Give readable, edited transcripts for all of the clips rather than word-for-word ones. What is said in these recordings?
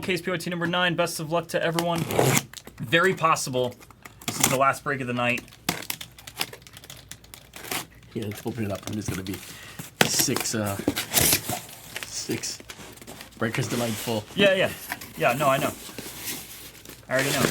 KSPOT number 9. Best of luck to everyone. Very possible this is the last break of the night. Yeah, let's open it up. And there's going to be six breakers delight full. Yeah, no, I know. I already know.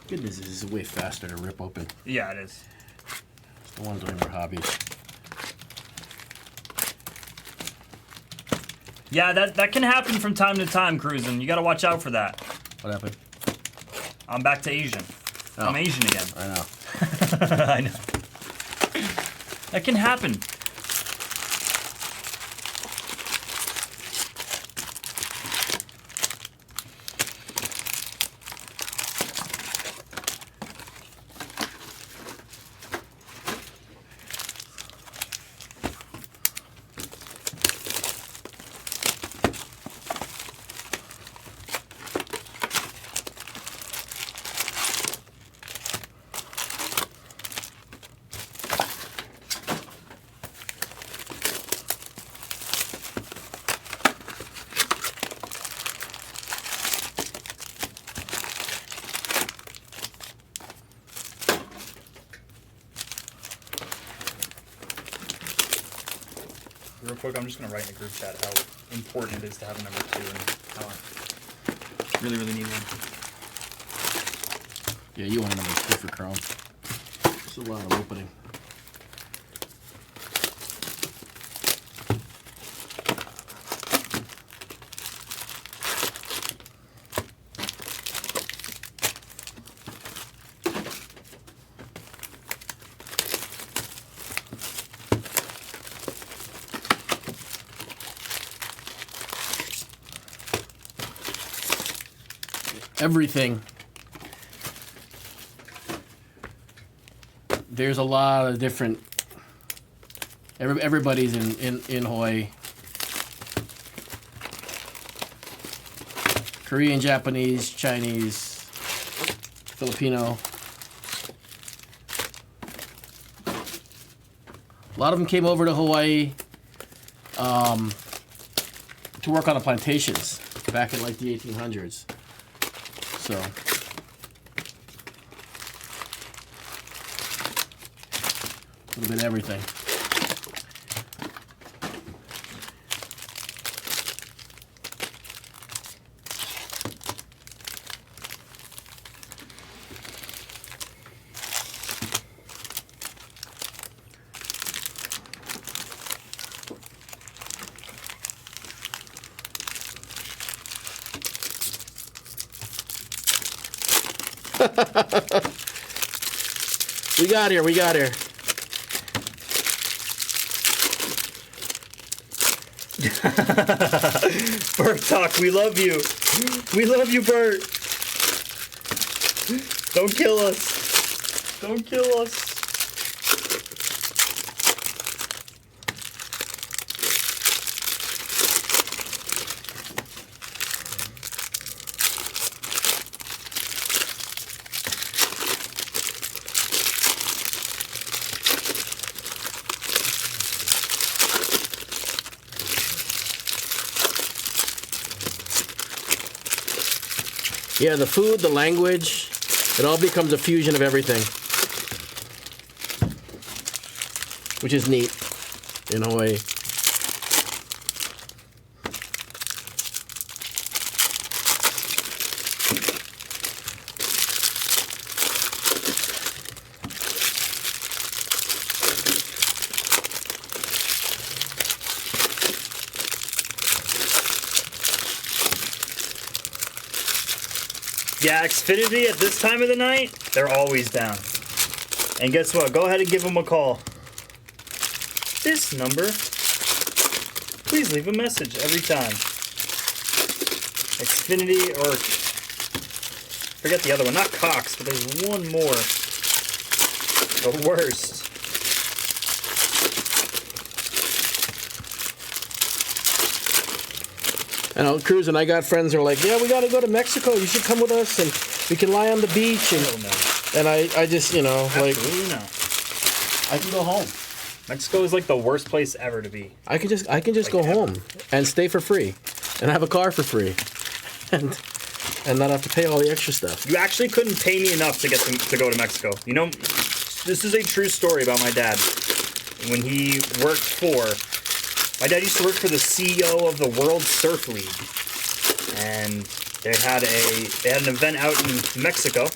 Goodness, this is way faster to rip open. Yeah, it is. It's the ones doing our hobbies. Yeah, that can happen from time to time, Cruisin'. You gotta watch out for that. What happened? I'm back to Asian. Oh, I'm Asian again. I know. I know. That can happen. Real quick, I'm just going to write in the group chat how important it is to have a number 2 and how I really, really need one. Yeah, you want a number 2 for Chrome. It's a lot of opening. Everything. There's a lot of different. Everybody's in Hawaii. Korean, Japanese, Chinese, Filipino. A lot of them came over to Hawaii to work on the plantations back in like the 1800s. So, a little bit of everything. We got here. Bert Talk, we love you. We love you, Bert. Don't kill us. Don't kill us. Yeah, the food, the language, it all becomes a fusion of everything. Which is neat in Hawaii. Yeah, Xfinity at this time of the night, they're always down. And guess what? Go ahead and give them a call. This number. Please leave a message every time. Xfinity or... forget the other one. Not Cox, but there's one more. The worst. And out cruising, I got friends who are like, yeah, we got to go to Mexico. You should come with us, and we can lie on the beach. And, Hell no. and I just, you know, like, Absolutely no. I can go home. Mexico is like the worst place ever to be. I can just go ever. home and stay for free, and have a car for free, and not have to pay all the extra stuff. You actually couldn't pay me enough to get to go to Mexico. You know, this is a true story about my dad. When he worked for, my dad used to work for the CEO of the World Surf League, and they had an event out in Mexico.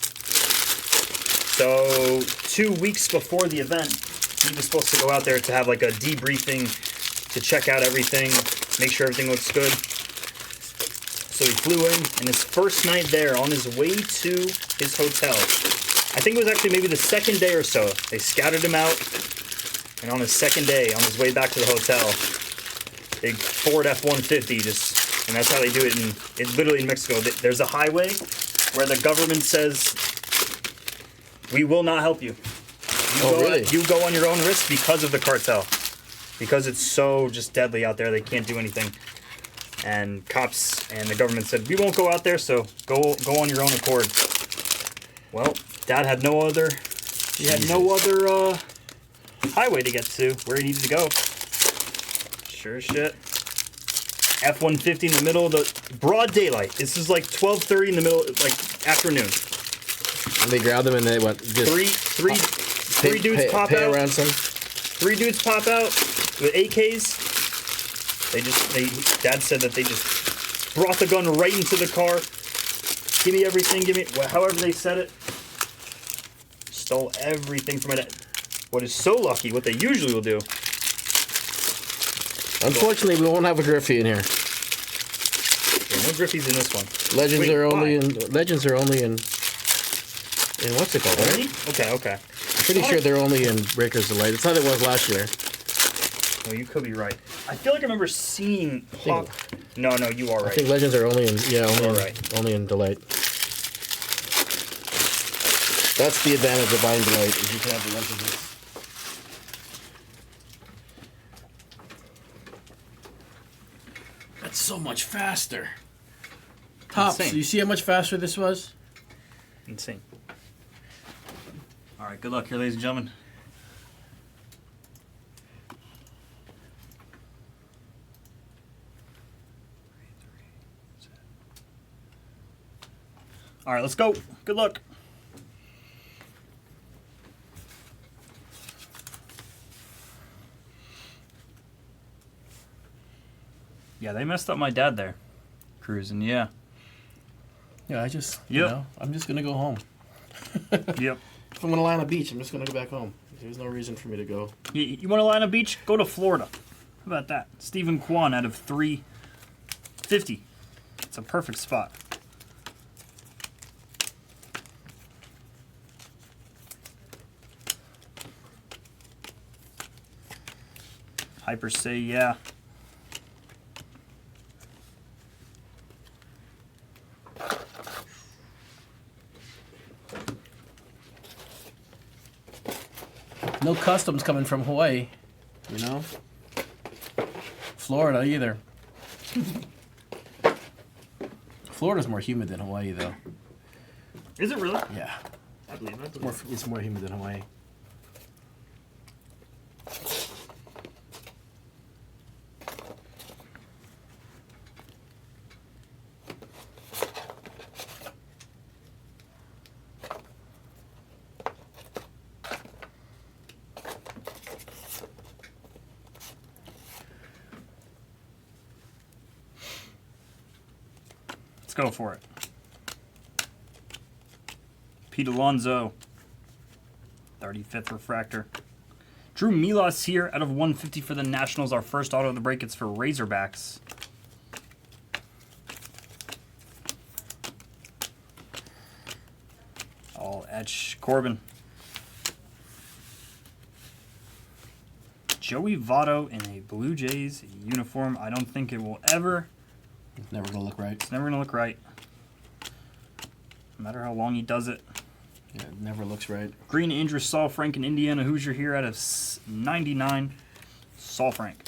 So 2 weeks before the event, he was supposed to go out there to have like a debriefing, to check out everything, make sure everything looks good. So he flew in, and his first night there, on his way to his hotel, I think it was actually maybe the second day or so, they scouted him out, and on his second day, on his way back to the hotel, big Ford F-150 just, and that's how they do it literally in Mexico. There's a highway where the government says, we will not help you. Really? You go on your own risk because of the cartel. Because it's so just deadly out there, they can't do anything. And cops and the government said, we won't go out there, so go on your own accord. Well, Dad had no other highway to get to where he needed to go. Sure as shit. F-150 in the middle of the broad daylight. This is like 12:30 in the middle, like afternoon. And they grabbed them and they went just Three dudes pop out. Ransom. 3 dudes pop out with AKs. Dad said that they just brought the gun right into the car. Give me everything, however they said it. Stole everything from my dad. What is so lucky, what they usually will do. Unfortunately, we won't have a Griffey in here. Yeah, no Griffies in this one. Legends Wait, are only why? in what's it called, right? Really? Okay. Pretty sure they're only in Breakers Delight. It's how it was last year. Well, you could be right. I feel like I remember seeing Pop. No, you are right. I think Legends are only in only in Delight. That's the advantage of buying Delight, is you can have the Legends. That's so much faster. Tops, Insane. you see how much faster this was? Insane. All right, good luck here, ladies and gentlemen. All right, let's go. Good luck. Yeah, they messed up my dad there. Cruising, yeah. Yeah, I'm just gonna go home. Yep. If I'm gonna lie on a beach, I'm just gonna go back home. There's no reason for me to go. You want to lie on a beach? Go to Florida. How about that? Stephen Kwan out of 350. It's a perfect spot. Hyper say yeah. No customs coming from Hawaii, you know? Florida either. Florida's more humid than Hawaii, though. Is it really? Yeah. I believe it. It's more humid than Hawaii. Let's go for it. Pete Alonso, 35th refractor. Drew Milas here out of 150 for the Nationals. Our first auto of the break. It's for Razorbacks. All etch. Corbin. Joey Votto in a Blue Jays uniform. I don't think it will ever. It's never gonna look right. It's never going to look right. No matter how long he does it. Yeah, it never looks right. Green Andrew Saul Frank in Indiana Hoosier here out of 99. Saul Frank.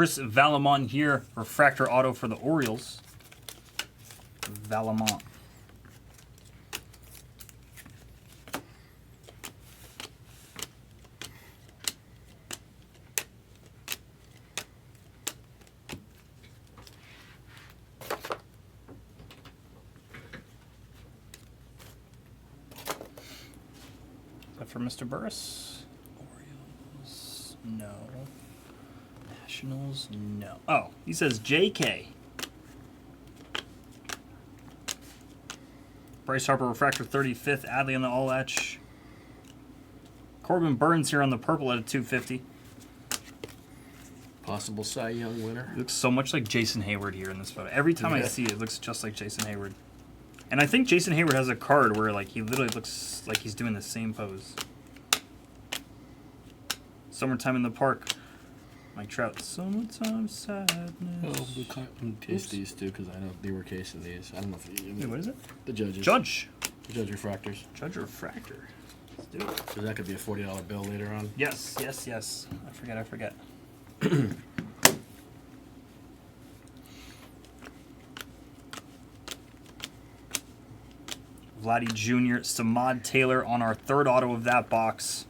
Chris Valamont here. Refractor auto for the Orioles. Valamont. For Mr. Burris. Orioles, no. Nationals, no. Oh, he says JK. Bryce Harper, refractor 35th. Adley on the all etch. Corbin Burns here on the purple at a 250. Possible Cy Young winner. He looks so much like Jason Hayward here in this photo. Every time I see it, it looks just like Jason Hayward. And I think Jason Hayward has a card where like he literally looks like he's doing the same pose. Summertime in the park. Mike Trout. Summertime sadness. Oh, we can't taste these too because I know they were casing these. I don't know if you. Wait, what is it? The judges. Judge. The judge refractors. Judge refractor. Let's do it. Because that could be a $40 bill later on. Yes, yes, yes. I forget. Vladdy Jr., Samad Taylor on our third auto of that box.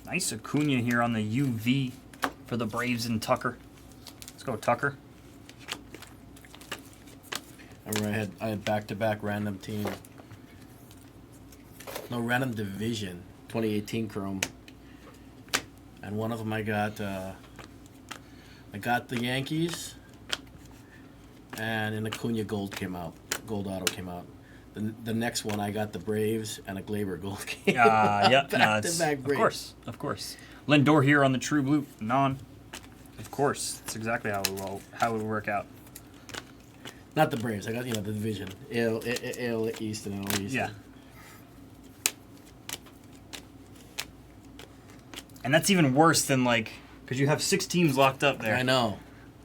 Nice Acuna here on the UV for the Braves and Tucker. Let's go, Tucker. I remember I had back-to-back random team. No, random division. 2018 Chrome. And one of them I got the Yankees. And an Acuna Gold came out. Gold Auto came out. The next one I got the Braves and a Glaber Gold came out. Yep, Back-to-back Braves. of course. Lindor here on the True Blue non. Of course, that's exactly how it would work out. Not the Braves. I got the division. AL East and AL East. Yeah. And that's even worse than because you have 6 teams locked up there. I know.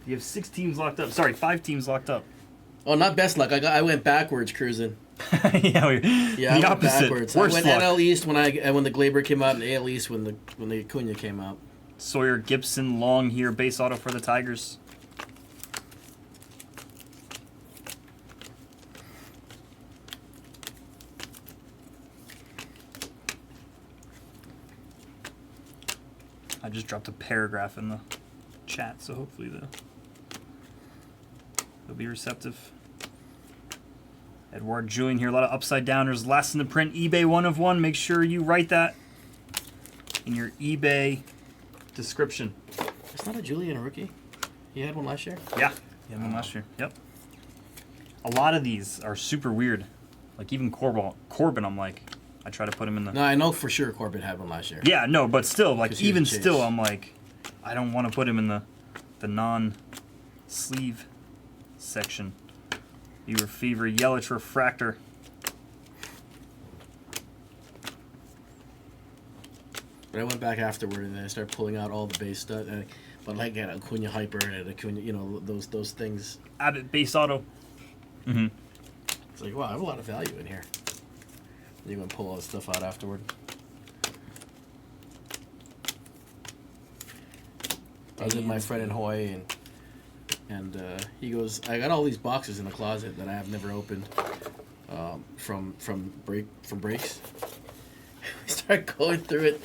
You have 6 teams locked up. Sorry, 5 teams locked up. Oh, not best luck. I went backwards cruising. Yeah, the I went opposite. backwards. I Worst went luck. NL East when the Glaber came out, and AL East when the Acuna came out. Sawyer Gibson long here, base auto for the Tigers. I just dropped a paragraph in the chat, so hopefully they'll be receptive. Edward Julian here, a lot of upside downers. Last in the print, eBay 1 of 1. Make sure you write that in your eBay description. It's not a Julian a rookie. He had one last year. Yeah, he had one last year. Yep. A lot of these are super weird. Like even Corbin, I'm like, I try to put him in the. No, I know for sure Corbin had one last year. Yeah, no, but still, like even Chase. still, I'm like, I don't want to put him in the non-sleeve section. Beaver Fever, Yelich Refractor. But I went back afterward and I started pulling out all the base stuff. But like an Acuna Hyper and Acuna, those things. Abbott base auto. Mm-hmm. It's like, wow, I have a lot of value in here. You're going to pull all the stuff out afterward. I was with my friend in Hawaii, and he goes, I got all these boxes in the closet that I have never opened from breaks. We start going through it.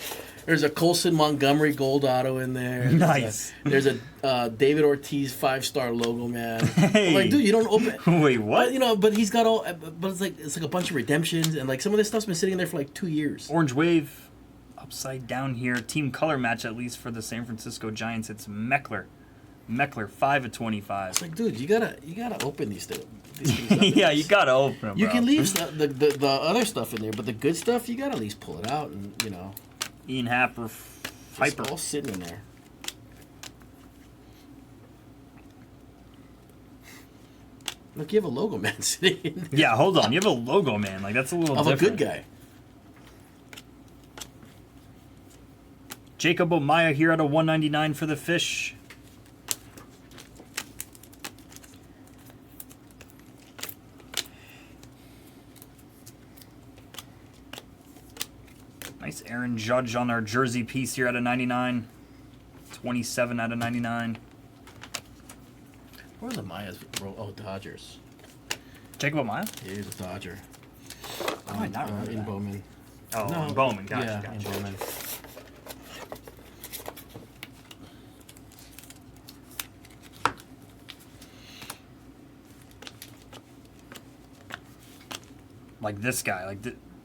There's a Colson Montgomery Gold Auto in there. Nice. There's a David Ortiz 5-star logo, man. Hey. I'm like, dude, you don't open. Wait, what? But he's got all. But it's like a bunch of redemptions, and like some of this stuff's been sitting there for like 2 years. Orange Wave, upside down here. Team color match, at least for the San Francisco Giants. It's Meckler. Meckler, 5 of 25. It's like, dude, you gotta open these things. Up. Yeah, you gotta open them, You bro. can leave the other stuff in there, but the good stuff you gotta at least pull it out, and Ian Happ, it's Hyper. all sitting in there. Look, you have a logo man sitting in there. Yeah, hold on. You have a logo, man. Like that's a little Of different. a good guy. Jacob Omaya here at a 199 for the Fish. Nice Aaron Judge on our jersey piece here out of 99. 27 out of 99. Where are the Mayas? Oh, Dodgers. Jacob Amaya? Yeah, he's a Dodger. I might not remember In that. Bowman. Oh, No, in Bowman. Gotcha, yeah, gotcha. in Bowman. Like this guy. Like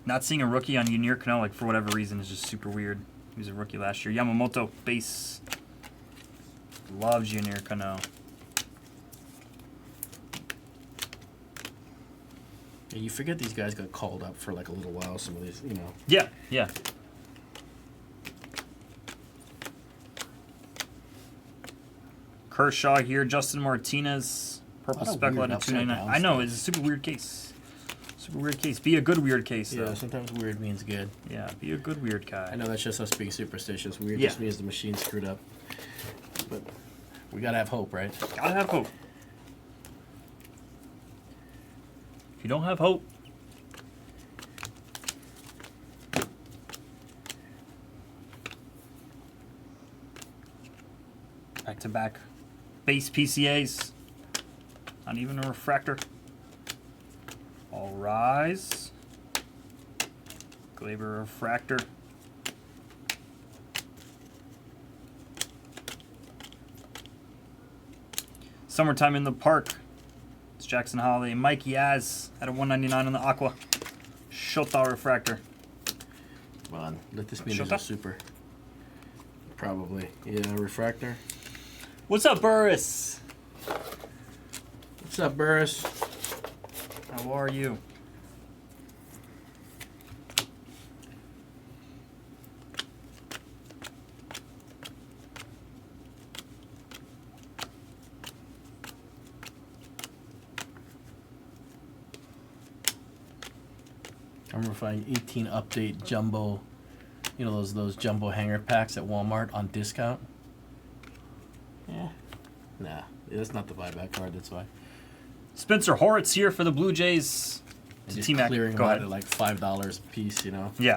not seeing a rookie on Yunier Cano, like for whatever reason, is just super weird. He was a rookie last year. Yamamoto base. Loves Yunier Cano. Yeah, you forget these guys got called up for like a little while. Some of these, you know. Yeah, yeah. Kershaw here. Justin Martinez. Purple What a speckle weird out of 299. upside I know, down it's a super weird case. Super weird case. Be a good weird case, though. Yeah, sometimes weird means good. Yeah, be a good weird guy. I know that's just us being superstitious. Weird Yeah. just means the machine screwed up. But we gotta have hope, right? Gotta have hope. If you don't have hope, back-to-back base PCAs. Not even a refractor. All rise. Glaber refractor. Summertime in the Park. It's Jackson Holiday. Mike Yaz at a 199 on the Aqua. Shota refractor. Come on, let this mean Shut there's a up. super. Probably. Yeah, refractor. What's up, Burris? What's up, Burris? How are you? I remember finding 18 update jumbo, you know those jumbo hanger packs at Walmart on discount. Yeah. Nah, that's not the buyback card. That's why. Spencer Horitz here for the Blue Jays. And To just T-Mac. clearing Go them out ahead. at like $5 a piece. You know, Yeah.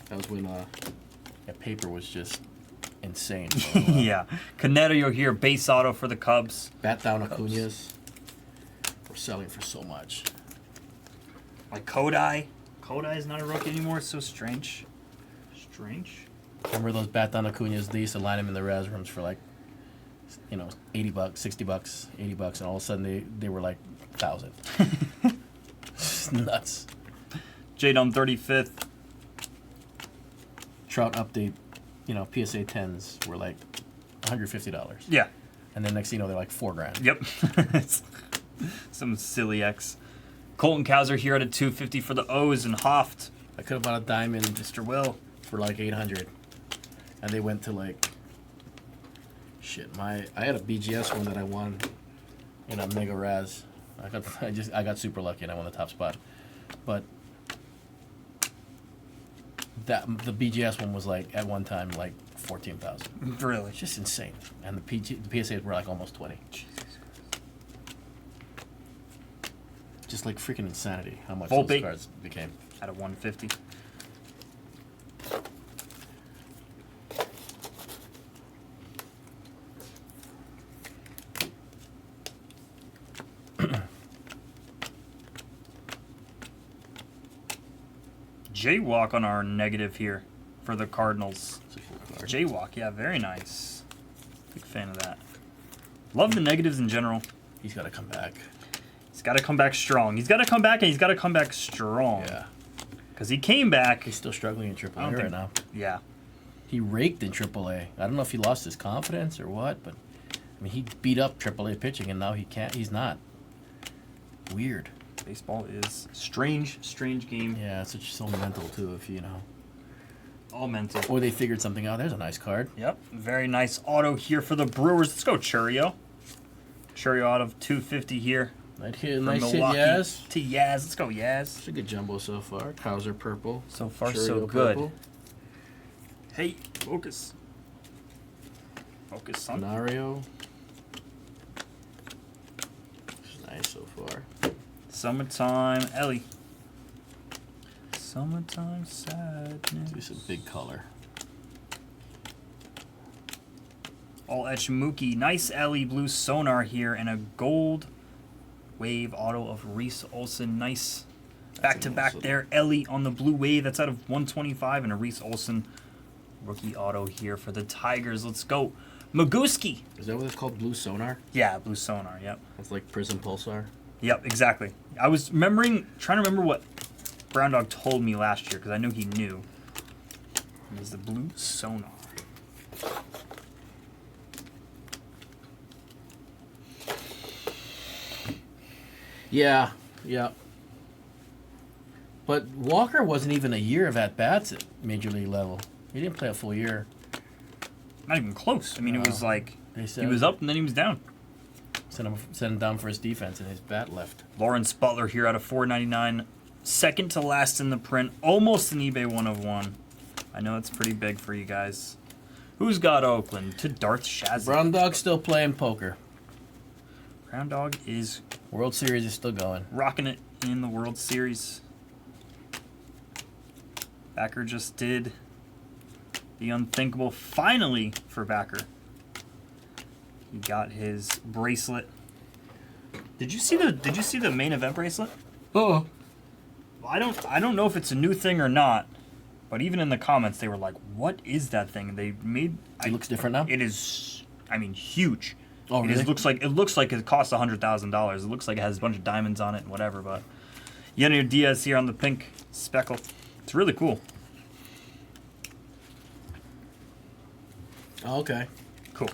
that was when that paper was just insane. Yeah. Cannetto here, base auto for the Cubs. Bat down Acuña's. We're selling for so much. Like Kodai. Kodai is not a rookie anymore. It's so strange. Strange. Remember those bat down Acuña's? They used to line them in the res rooms for like, you know, $80, $60, $80, and all of a sudden they were like 1,000. It's nuts. J-Dome 35th. Trout update, you know, PSA 10s were like $150. Yeah. And then next thing you know, they're like $4,000. Yep. Some silly X. Colton Cowser here at a 250 for the O's and Hoft. I could have bought a diamond Mr. Will. for like 800, and they went to like shit. I had a BGS one that I won in a Mega Raz. I got super lucky and I won the top spot, but the BGS one was like at one time like 14,000. Really? It's just insane, and the PSAs were like almost 20. Just like freaking insanity how much Volpe. those cards became. At a 150. Jaywalk on our negative here for the Cardinals. It's a cool card. Jaywalk, yeah, very nice. Big fan of that. Love the negatives in general. He's got to come back. He's got to come back strong. He's got to come back, and he's got to come back strong. Yeah. Because he came back. He's still struggling in I AAA don't right think- now. Yeah. He raked in AAA. I don't know if he lost his confidence or what, but I mean, he beat up AAA pitching, and now he can't. He's not. Weird. Baseball is strange, strange game. Yeah, it's such so mental too. If you know, All mental. or they figured something out. There's a nice card. Yep. Very nice auto here for the Brewers. Let's go Churio. Churio out of 250 here. Nice hit, For nice hit, Milwaukee Yaz. to Yaz. Let's go Yaz. It's a good jumbo so far. Cowser purple. So far, Churio so good. purple. Hey, focus. Focus, son. Canario. It's nice so far. Summertime Ellie. Summertime sadness. Do some big color. All etch Mookie. Nice LE blue sonar here and a gold wave auto of Reese Olson. Nice back to back there. LE on the blue wave. That's out of 125 and a Reese Olson rookie auto here for the Tigers. Let's go. Magooski. Is that what it's called? Blue sonar? Yeah, blue sonar. Yep. It's like Prism Pulsar. Yep, exactly. I was trying to remember what Brown Dog told me last year because I knew he knew. It was the blue sonar. Yeah. But Walker wasn't even a year of at-bats at Major League level. He didn't play a full year. Not even close. I mean, it was like They he said was up and then he was down. sent him down for his defense, and his bat left. Lawrence Butler here out of 499. Second to last in the print. Almost an eBay 1 of 1. I know it's pretty big for you guys. Who's got Oakland? To Darth Shazzy. Brown Dog's still playing poker. Brown Dog is World Series is still going. rocking it in the World Series. Backer just did the unthinkable finally for Backer. He got his bracelet. Did you see the main event bracelet? Oh. I don't know if it's a new thing or not, but even in the comments they were like, "What is that thing?" They made It looks different now? It is, I mean, huge. Oh, really? It looks like it costs $100,000. It looks like it has a bunch of diamonds on it and whatever. But Yennier Diaz here on the pink speckle. It's really cool. Oh, okay. Cool.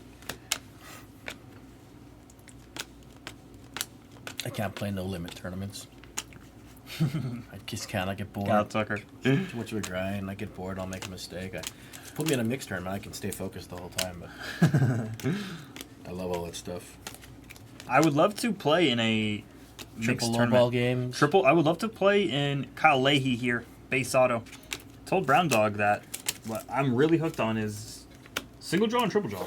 I can't play no limit tournaments. I just can't. I get bored. Kyle Tucker. Too much of a grind. I get bored. I'll make a mistake. Put me in a mixed tournament. I can stay focused the whole time. But I love all that stuff. I would love to play in a Triple mixed low tournament. ball games. I would love to play in Kyle Leahy here, base auto. Told Brown Dog that what I'm really hooked on is single draw and triple draw.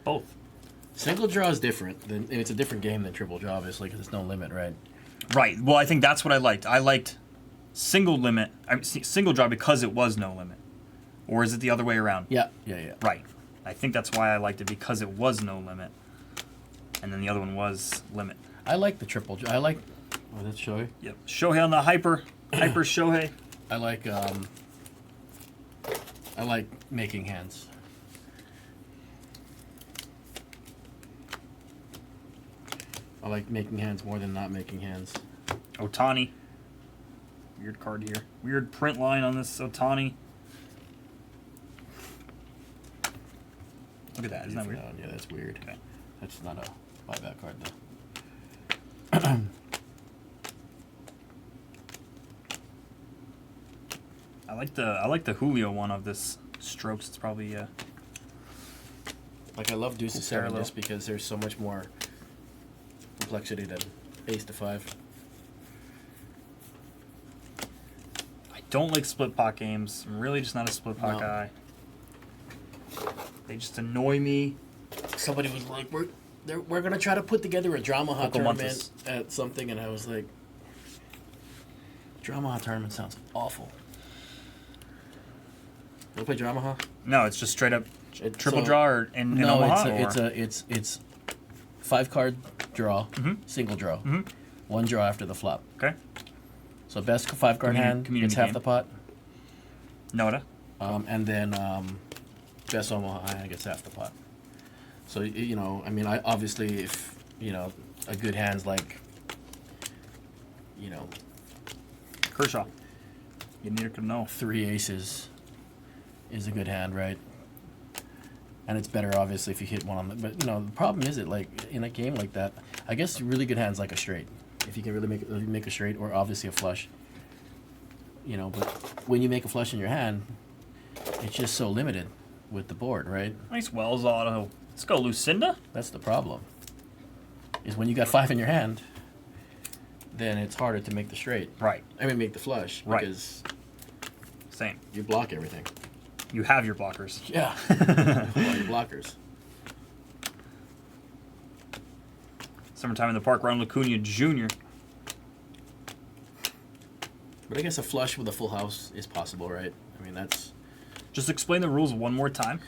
Both. Single draw is different. It's a different game than triple draw, obviously, because there's no limit, right? Right. Well, I think that's what I liked. I liked single draw because it was no limit. Or is it the other way around? Yeah. Right. I think that's why I liked it because it was no limit. And then the other one was limit. I like the triple draw. I like. Oh, that's Shohei. Yep. Shohei on the hyper Shohei. I like making hands. I like making hands more than not making hands. Otani. Weird card here. Weird print line on this Otani. Look at that. Isn't that weird? Yeah, that's weird. Okay. That's not a buyback card, though. I like the Julio one of this Strokes. It's probably Like, I love Deuce to 7 parallel. just because there's so much more complexity than Ace to 5. I don't like split pot games. I'm really just not a split pot No. guy. They just annoy me. Somebody was like, we're going to try to put together a Drama Hot Uncle tournament Montes. at something, and I was like, Drama Hot tournament sounds awful. You want to play Drama Hot? No, it's just straight up triple So- draw or in No, Omaha. it's 5-card draw, single draw, one draw after the flop. Okay. So best 5-card hand Community gets half game. the pot, Noda. and then best Omaha hand gets half the pot. So I mean, I obviously if a good hand's like Kershaw. You neither could know. 3 aces is a good hand, right? And it's better obviously if you hit one on the. But the problem is like in a game like that, I guess really good hands like a straight. If you can really make a straight or obviously a flush. But when you make a flush in your hand, it's just so limited with the board, right? Nice Wells auto. Let's go, Lucinda. That's the problem. Is when you got 5 in your hand, then it's harder to make the straight. Right. I mean, make the flush Right. because Same. you block everything. You have your blockers. Yeah. All your blockers. Summertime in the Park, Ronald Acuna Jr. But I guess a flush with a full house is possible, right? I mean, that's Just explain the rules one more time.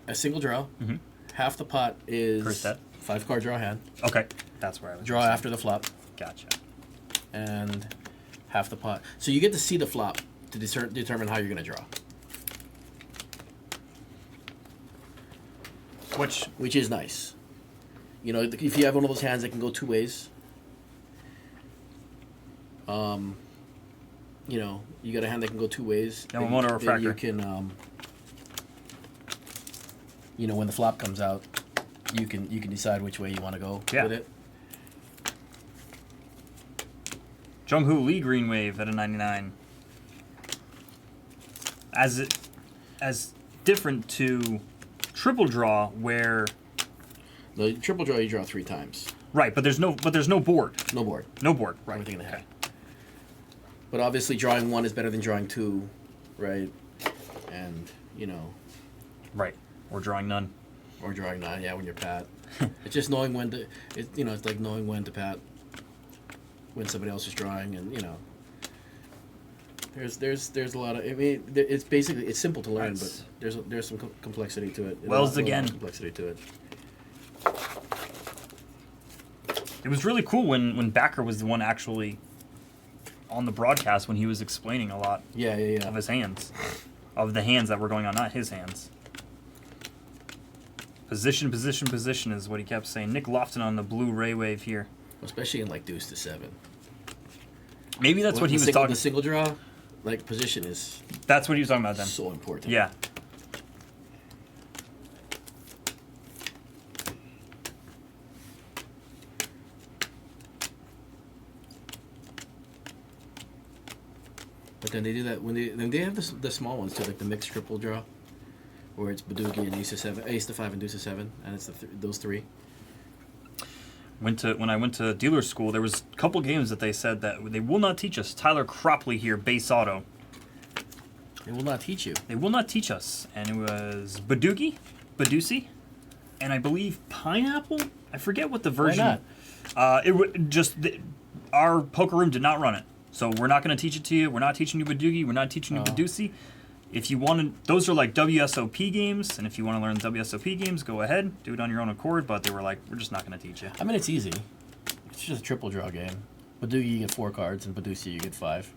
a single draw. Mhm. Half the pot is Per set. 5-card draw hand. Okay, that's where I was. Draw missing. after the flop, Gotcha. and half the pot. So you get to see the flop to determine how you're going to draw, which is nice. You know, if you have one of those hands that can go two ways, you know, you got a hand that can go two ways. Yamamoto then refractor. you can, you know, when the flop comes out, you can decide which way you want to go Yeah. with it. Jung-Hoo Lee Green Wave at a 99. As different to triple draw where The triple draw you draw 3 times. right, but there's no board. No board. No board. Right. Everything in the Okay. hand. But obviously drawing 1 is better than drawing 2, right? And, you know, Right. Or drawing none. or drawing 9, yeah, when you're pat. It's just knowing when to, you know, it's like knowing when to pat when somebody else is drawing, and, you know. There's a lot of, I mean, it's basically, it's simple to learn, That's- but there's some complexity to it. Wells A lot of again. Complexity to it. It was really cool when Backer was the one actually on the broadcast when he was explaining a lot Yeah, yeah, yeah. of his hands. Of the hands that were going on, not his hands. Position, position, position is what he kept saying. Nick Lofton on the blue Ray Wave here. Especially in like deuce to 7. Maybe that's what he was The talking. single draw, like position is That's what he was talking about then. so important. Yeah. But then they do that then they have the small ones too, like the mixed triple draw, where it's Badugi and ace to 5 and deuce to 7, and it's those 3. When I went to dealer school, there was a couple games that they said that they will not teach us. Tyler Cropley here, base auto. They will not teach you. They will not teach us, and it was Badusi, and I believe Pineapple. I forget what the version. not? Our poker room did not run it, so we're not going to teach it to you. We're not teaching you Badugi. We're not teaching you Oh. Badusi. If you want to, those are like WSOP games, and if you want to learn WSOP games, go ahead, do it on your own accord. But they were like, we're just not going to teach you. I mean, it's easy. It's just a triple draw game. Badugi you get 4 cards, and Badusi you get 5.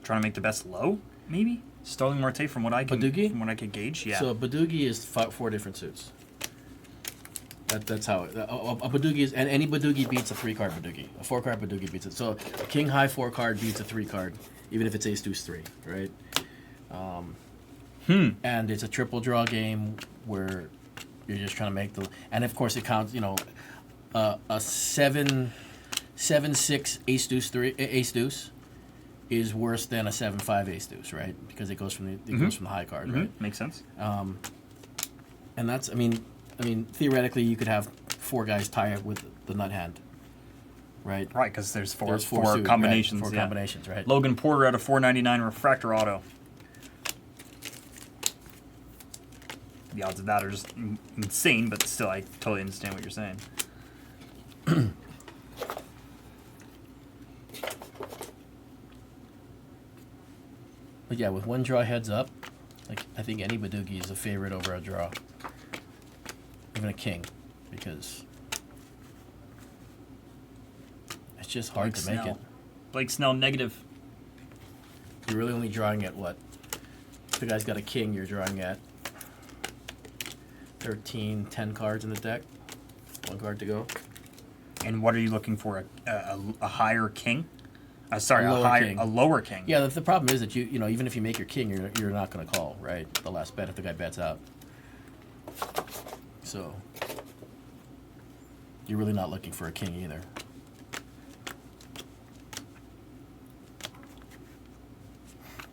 Trying to make the best low, maybe. Starling Marte, from what I can gauge, yeah. So Badugi is 4 different suits. That's how it. A Badugi is, and any Badugi beats a 3-card Badugi. A 4-card Badugi beats it. So a king high 4-card beats a 3-card, even if it's ace deuce 3, right? And it's a triple draw game where you're just trying to make the, and of course it counts. You know, a 7-6 ace deuce 3 ace deuce is worse than a 7-5 ace deuce, right? Because it goes from goes from the high card, right? Makes sense. And that's, I mean, theoretically, you could have 4 guys tie it with the nut hand, right? Right, because there's four suit, combinations. Right? 4 yeah. combinations, right? Logan Porter at a 499 refractor auto. The odds of that are just insane, but still, I totally understand what you're saying. But yeah, with 1 draw heads up, like I think any Badugi is a favorite over a draw, even a king, because it's just hard to make it. Blake Snell negative. You're really only drawing at what? If the guy's got a king, you're drawing at 13, 10 cards in the deck. 1 card to go. And what are you looking for? A higher king? Sorry, A lower king. a lower king. Yeah, the problem is that you know, even if you make your king, you're not going to call, right? The last bet if the guy bets out. So you're really not looking for a king either.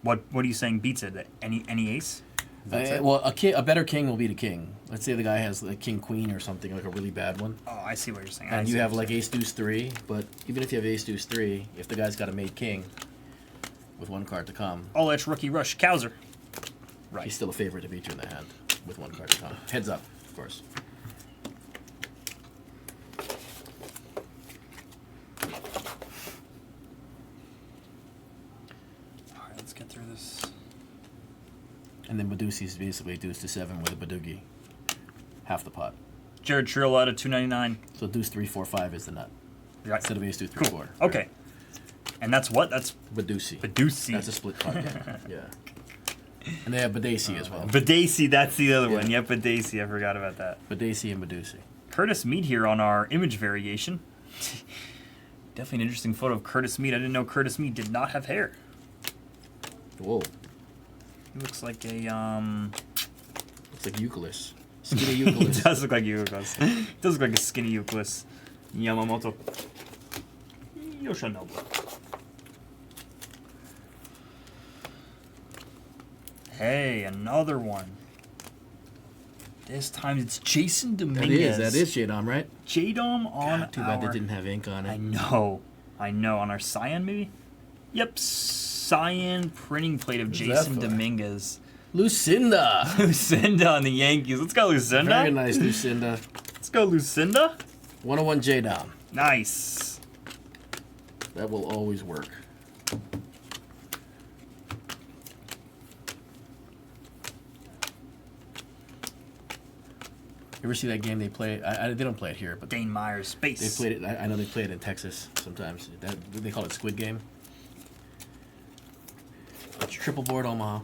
What are you saying beats it? Any ace? That's it? Well, a better king will beat a king. Let's say the guy has like king queen or something, like a really bad one. Oh, I see what you're saying. And you have like ace deuce 3, but even if you have ace deuce 3, if the guy's got a made king with 1 card to come, All edge rookie rush Cowser. Right. he's still a favorite to beat you in the hand with 1 card to come. Heads up, of course. And then Badusi is basically deuce to 7 with a Badugi. Half the pot. Jared Trill out of 299. So deuce 3, 4, 5 is the nut. Right. Instead of ace 2, 3, Cool. 4. Okay. And that's what? That's Badusi. Badusi. That's a split pot game. Yeah. And they have Badesi as well. Badesi, that's the other one. Yeah. Yep, Badesi. I forgot about that. Badesi and Badusi. Curtis Mead here on our image variation. Definitely an interesting photo of Curtis Mead. I didn't know Curtis Mead did not have hair. Whoa. He looks like a Looks like Euclid. Skinny Euclid. He does look like Euclid. He does look like a skinny Euclid. Yamamoto Yoshinobu. Hey, another one. This time it's Jason Dominguez. That is J-Dom, right? J-Dom on Too bad our... they didn't have ink on I it. know. On our Cyan, maybe? Yep, Cyan printing plate of Who's that Jason for? Dominguez. Lucinda! Lucinda on the Yankees. Let's go, Lucinda. Very nice, Lucinda. Let's go, Lucinda. 101 J-Dom. Nice. That will always work. You ever see that game they play? They don't play it here, but Dane Myers, space. they played it. I know they play it in Texas sometimes. They call it Squid Game. It's triple board Omaha.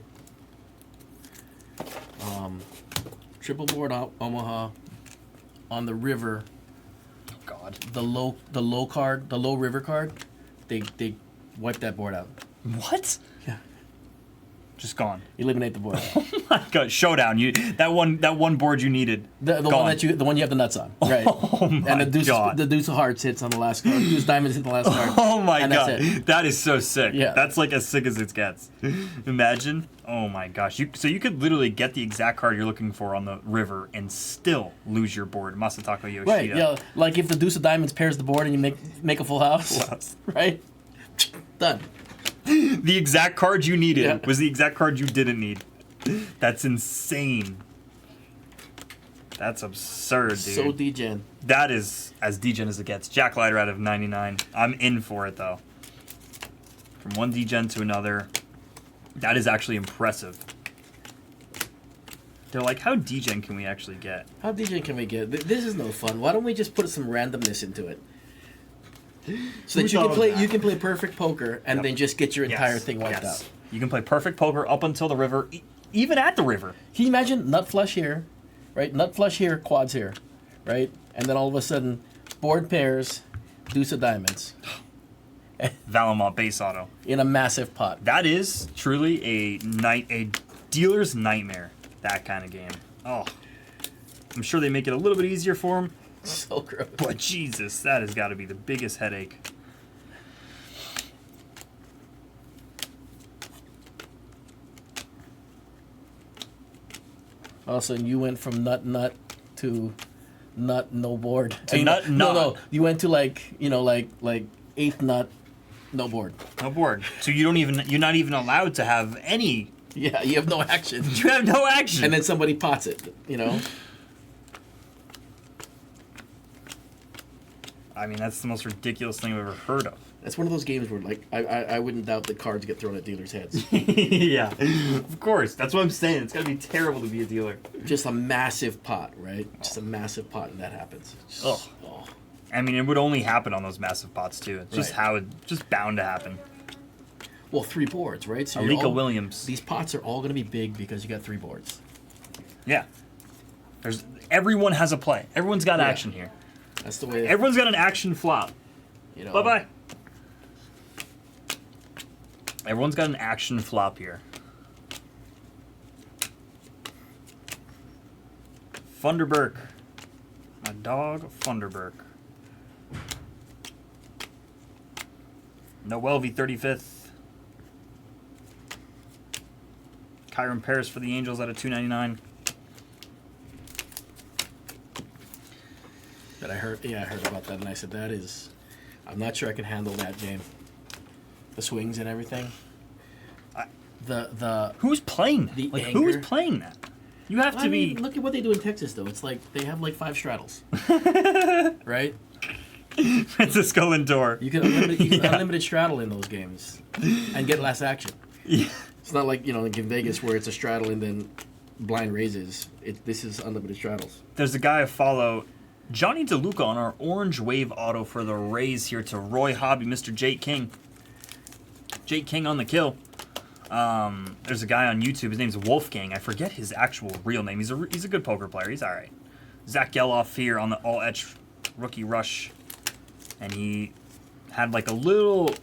Triple board Omaha. On the river, Oh, God. the low river card, they wipe that board out. What? Yeah. Just gone. Eliminate the board. Oh my God! Showdown. That one board you needed. The Gone. one you have the nuts on, right? Oh my And God. the deuce of hearts hits on the last card. Deuce diamonds hit the last card. Oh my and God, that's it. that is so sick. Yeah. That's like as sick as it gets. Imagine. Oh my gosh. So you could literally get the exact card you're looking for on the river and still lose your board. Masataka Yoshida. Right, yeah. Like if the deuce of diamonds pairs the board and you make a full house, Full house. right? Done. The exact card you needed Yeah. was the exact card you didn't need. That's insane. That's absurd, dude. So degen. That is as degen as it gets. Jack Leiter out of 99. I'm in for it, though. From one degen to another. That is actually impressive. They're like, how degen can we actually get? How degen can we get? This is no fun. Why don't we just put some randomness into it? So that you can play perfect poker and Yep. then just get your entire Yes, thing wiped yes. out. You can play perfect poker up until the river, even at the river. Can you imagine nut flush here, right? Nut flush here, quads here, right? And then all of a sudden, board pairs, deuce of diamonds Valamont base auto. in a massive pot. That is truly a dealer's nightmare. That kind of game. Oh, I'm sure they make it a little bit easier for him, So gross. but Jesus, that has got to be the biggest headache. All of a sudden, you went from nut to nut no board. To You nut know, nut. No, you went to like eighth nut, no board. No board. So you're not even allowed to have any. Yeah, you have no action. You have no action. And then somebody pots it. You know. I mean, that's the most ridiculous thing I've ever heard of. That's one of those games where, like, I wouldn't doubt the cards get thrown at dealers' heads. Yeah, of course. That's what I'm saying. It's got to be terrible to be a dealer. Just a massive pot, right? Just a massive pot, and that happens. Just, Ugh. oh. I mean, it would only happen on those massive pots, too. It's just Right. just bound to happen. Well, 3 boards, right? So you're Alika all- Williams. These pots are all going to be big because you got 3 boards. Yeah. Everyone has a play. Everyone's got Yeah. action here. That's the way. Everyone's got an action flop. You know. Bye-bye. Everyone's got an action flop here. Funderburk. My dog, Funderburk. Noel V 35th. Kyron Paris for the Angels out of 299. But I heard about that, and I said I'm not sure I can handle that game. The swings and everything. The Who's playing? The Like, who is anger. playing that? You have to I mean, be. look at what they do in Texas, though. It's like they have like 5 straddles, right? Francisco Lindor. You can unlimited Yeah. unlimited straddle in those games and get less action. Yeah. It's not like, like in Vegas where it's a straddle and then blind raises. This is unlimited straddles. There's a guy I follow, Johnny DeLuca, on our Orange Wave auto for the Rays here to Roy Hobby, Mr. Jake King. Jake King on the kill. There's a guy on YouTube. His name's Wolfgang. I forget his actual real name. He's a good poker player. He's all right. Zach Geloff here on the All Etch Rookie Rush, and he had like a little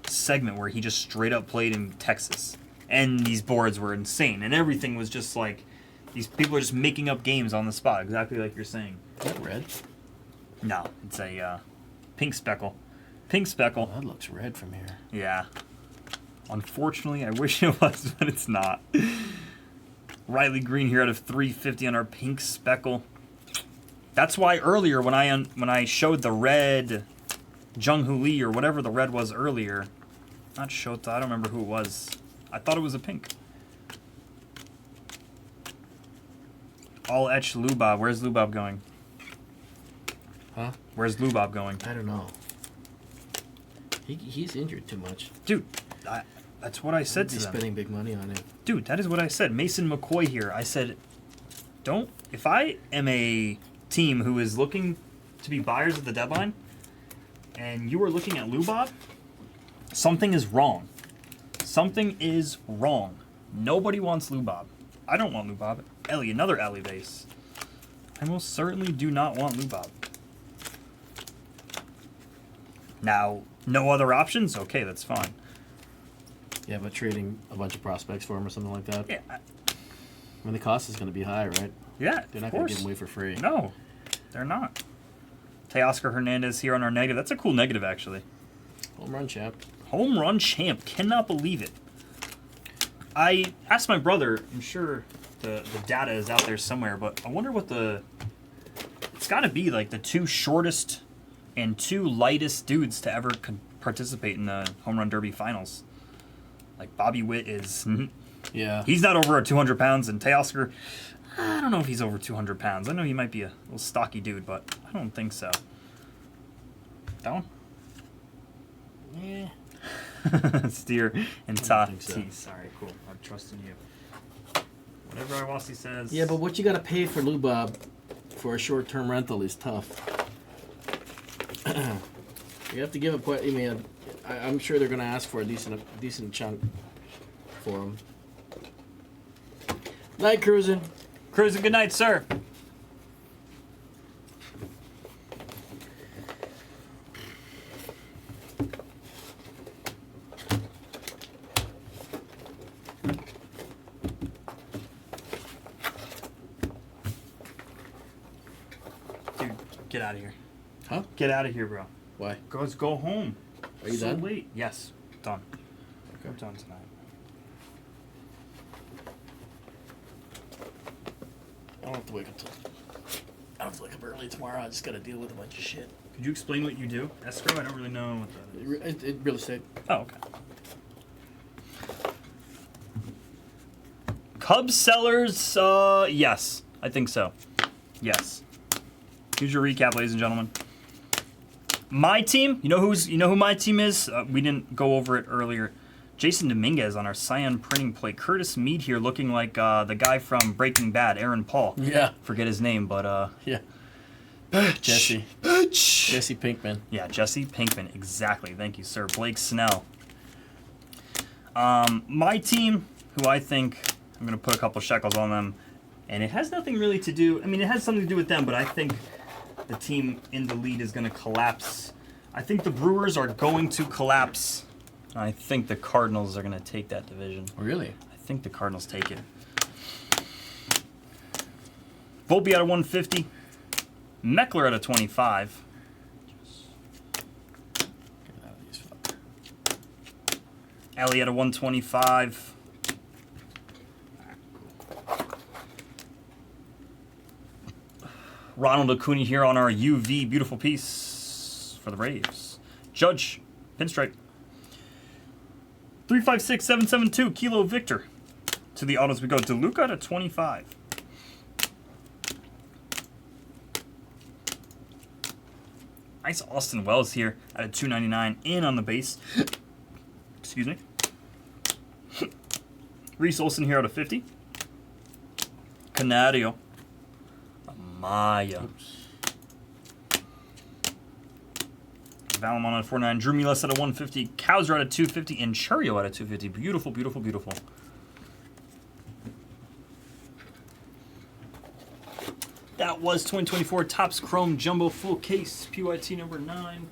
segment where he just straight up played in Texas, and these boards were insane, and everything was just like these people are just making up games on the spot, exactly like you're saying. Is that red? No, it's a pink speckle. Pink speckle. Oh, that looks red from here. Yeah. Unfortunately, I wish it was, but it's not. Riley Green here out of 350 on our pink speckle. That's why earlier when I showed the red Jung-Hoo Lee or whatever the red was earlier, not Shota, I don't remember who it was. I thought it was a pink. All etched Lubab. Where's Lubab going? Huh? Where's Lubab going? I don't know. He's injured too much. Dude, that's what I said to He's them. spending big money on it. Dude, that is what I said. Mason McCoy here. I said, if I am a team who is looking to be buyers at the deadline, and you are looking at Lubab, something is wrong. Something is wrong. Nobody wants Lubab. I don't want Lubab. Ellie, another Ellie base. I most certainly do not want Lubab. Now, no other options? Okay, that's fine. Yeah, but trading a bunch of prospects for him or something like that. Yeah, I mean, the cost is going to be high, right? yeah, They're not of going to course. give them away for free. No, they're not. Teoscar Hernandez here on our negative. That's a cool negative, actually. Home run champ. Home run champ. Cannot believe it. I asked my brother, I'm sure the data is out there somewhere, but I wonder what it's got to be like the two shortest and two lightest dudes to ever participate in the home run derby finals. Like Bobby Witt is, Yeah. he's not over 200 pounds, and Teoscar, I don't know if he's over 200 pounds. I know he might be a little stocky dude, but I don't think so. That one? Yeah. Steer and I don't think Tatis. All right, cool. I'm trusting you. Whatever Iwasi says. Yeah, but what you got to pay for Lubab for a short-term rental is tough. You have to give up quite. I mean, I'm sure they're going to ask for a decent chunk for him. Night cruising. Cruising, good night, sir. Dude, get out of here. Huh? Get out of here, bro. Why? Go home. Are you so done? late. Yes, done. Okay. I'm done tonight. I don't have to wake up I don't have to wake up early tomorrow. I just got to deal with a bunch of shit. Could you explain what you do? Escrow? I don't really know what that is. Real estate. Oh, okay. Cubs sellers, yes. I think so. Yes. Here's your recap, ladies and gentlemen. My team, you know who my team is? We didn't go over it earlier. Jason Dominguez on our Cyan printing plate. Curtis Mead here looking like the guy from Breaking Bad, Aaron Paul. Yeah. Forget his name, but Yeah. Jesse. Jesse Pinkman. Yeah, Jesse Pinkman, exactly. Thank you, sir. Blake Snell. My team, who I think I'm going to put a couple shekels on them, and it has nothing really to do, I mean, it has something to do with them, but I think the team in the lead is going to collapse. I think the Brewers are going to collapse. I think the Cardinals are going to take that division. Really? I think the Cardinals take it. Volpe out of 150. Meckler out of 25. Get out of these fuckers. Ellie out of 125. Ronald Acuna here on our UV beautiful piece for the Braves. Judge, pinstripe. 356772 Kilo Victor. To the autos we go. DeLuca to 25. Nice Austin Wells here at a 299 in on the base. Excuse me. Reese Olson here out of 50. Canario. Maya. Valamon out of 49. Drew Milas out of 150. Cowser out of 250. And Churio out of 250. Beautiful, beautiful, beautiful. That was 2024 Topps Chrome Jumbo Full Case. PYT number 9.